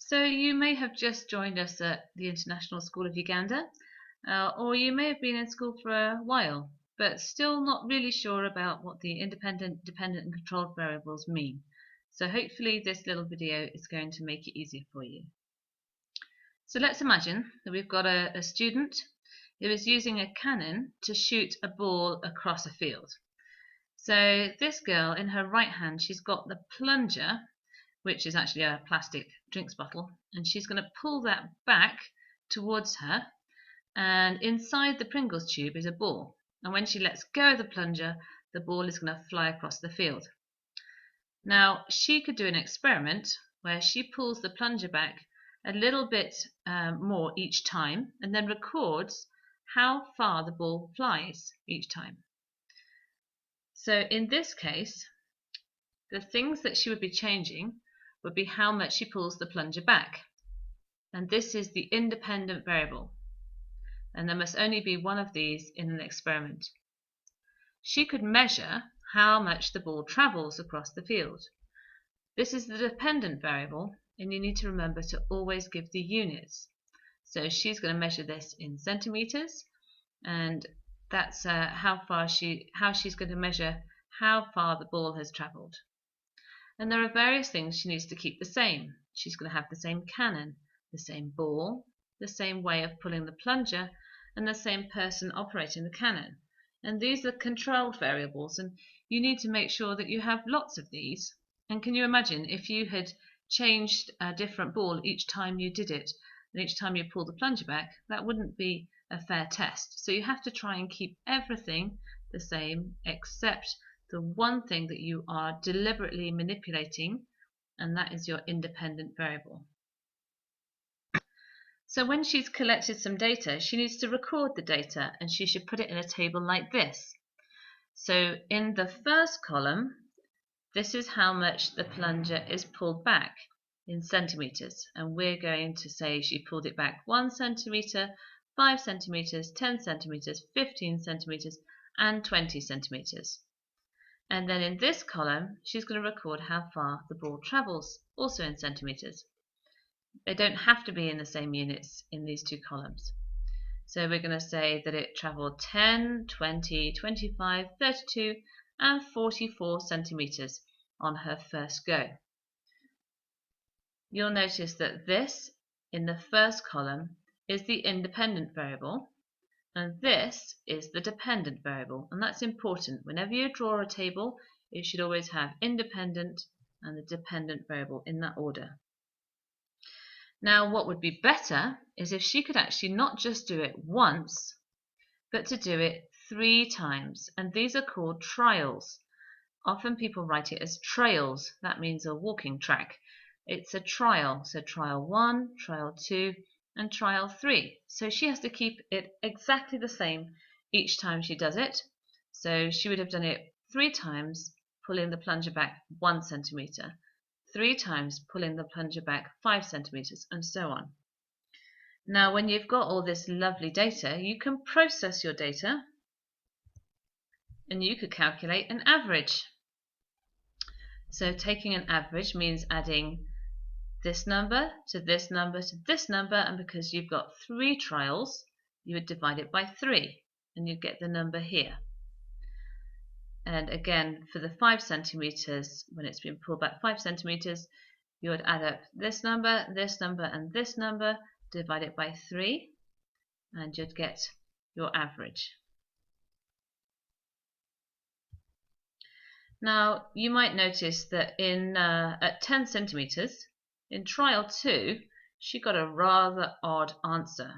So you may have just joined us at the International School of Uganda, or you may have been in school for a while, but still not really sure about what the independent, dependent and controlled variables mean. So hopefully this little video is going to make it easier for you. So let's imagine that we've got a student who is using a cannon to shoot a ball across a field. So this girl, in her right hand, she's got the plunger, which is actually a plastic drinks bottle, and she's going to pull that back towards her, and inside the Pringles tube is a ball, and when she lets go of the plunger, the ball is going to fly across the field. Now she could do an experiment where she pulls the plunger back a little bit more each time, and then records how far the ball flies each time. So in this case, the things that she would be changing would be how much she pulls the plunger back. And this is the independent variable. And there must only be one of these in an experiment. She could measure how much the ball travels across the field. This is the dependent variable, and you need to remember to always give the units. So she's going to measure this in centimeters, and that's how she's going to measure how far the ball has traveled. And there are various things she needs to keep the same. She's going to have the same cannon, the same ball, the same way of pulling the plunger, and the same person operating the cannon. And these are controlled variables, and you need to make sure that you have lots of these. And can you imagine if you had changed a different ball each time you did it, and each time you pulled the plunger back? That wouldn't be a fair test. So you have to try and keep everything the same except the one thing that you are deliberately manipulating, and that is your independent variable. So when she's collected some data, she needs to record the data, and she should put it in a table like this. So in the first column, this is how much the plunger is pulled back in centimeters, and we're going to say she pulled it back 1 centimeter, 5 centimeters, 10 centimeters, 15 centimeters, and 20 centimeters. And then in this column, she's going to record how far the ball travels, also in centimeters. They don't have to be in the same units in these two columns. So we're going to say that it traveled 10, 20, 25, 32, and 44 centimeters on her first go. You'll notice that this, in the first column, is the independent variable, and this is the dependent variable, and that's important. Whenever you draw a table, it should always have independent and the dependent variable in that order. Now what would be better is if she could actually not just do it once, but to do it 3 times, and these are called trials. Often people write it as trails. That means a walking track. It's a trial, so trial 1, trial 2, and trial 3. So she has to keep it exactly the same each time she does it. So she would have done it 3 times, pulling the plunger back 1 centimeter, 3 times pulling the plunger back 5 centimeters, and so on. Now when you've got all this lovely data, you can process your data, and you could calculate an average. So taking an average means adding this number to this number to this number, and because you've got 3 trials, you would divide it by 3, and you'd get the number here. And again, for the 5 centimeters, when it's been pulled back 5 centimeters, you would add up this number, and this number, divide it by 3, and you'd get your average. Now you might notice that at 10 centimeters, in trial 2, she got a rather odd answer.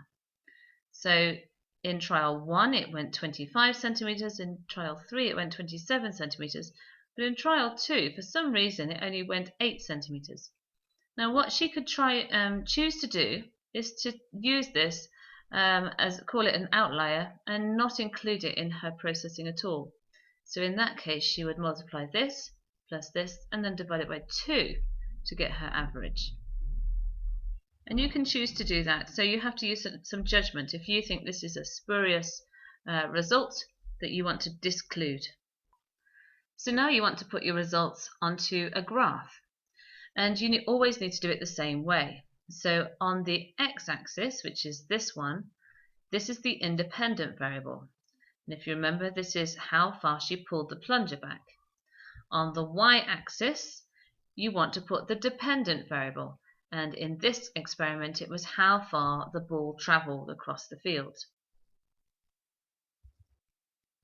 So in trial 1 it went 25 centimeters, in trial 3 it went 27 centimeters, but in trial 2 for some reason it only went 8 centimeters. Now what she could choose to do is to use this call it an outlier, and not include it in her processing at all. So in that case she would multiply this plus this and then divide it by 2 to get her average. And you can choose to do that, so you have to use some judgment if you think this is a spurious result that you want to disclude. So now you want to put your results onto a graph, and you always need to do it the same way. So on the x-axis, which is this one, this is the independent variable. And if you remember, this is how far she pulled the plunger back. On the y-axis, you want to put the dependent variable. And in this experiment, it was how far the ball traveled across the field.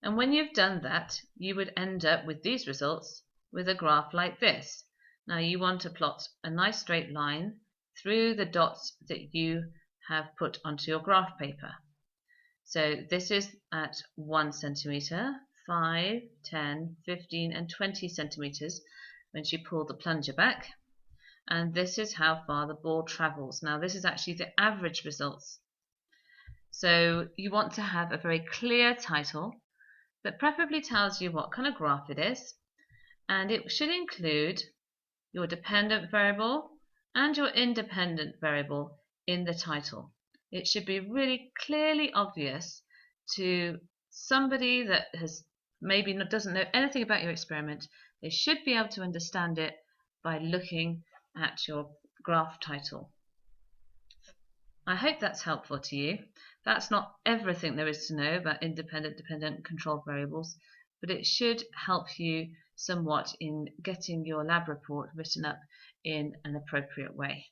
And when you've done that, you would end up with these results with a graph like this. Now you want to plot a nice straight line through the dots that you have put onto your graph paper. So this is at 1 centimeter, 5, 10, 15 and 20 centimeters when she pulled the plunger back. And this is how far the ball travels. Now this is actually the average results. So you want to have a very clear title that preferably tells you what kind of graph it is, and it should include your dependent variable and your independent variable in the title. It should be really clearly obvious to somebody that doesn't know anything about your experiment. They should be able to understand it by looking at your graph title. I hope that's helpful to you. That's not everything there is to know about independent, dependent, and controlled variables, but it should help you somewhat in getting your lab report written up in an appropriate way.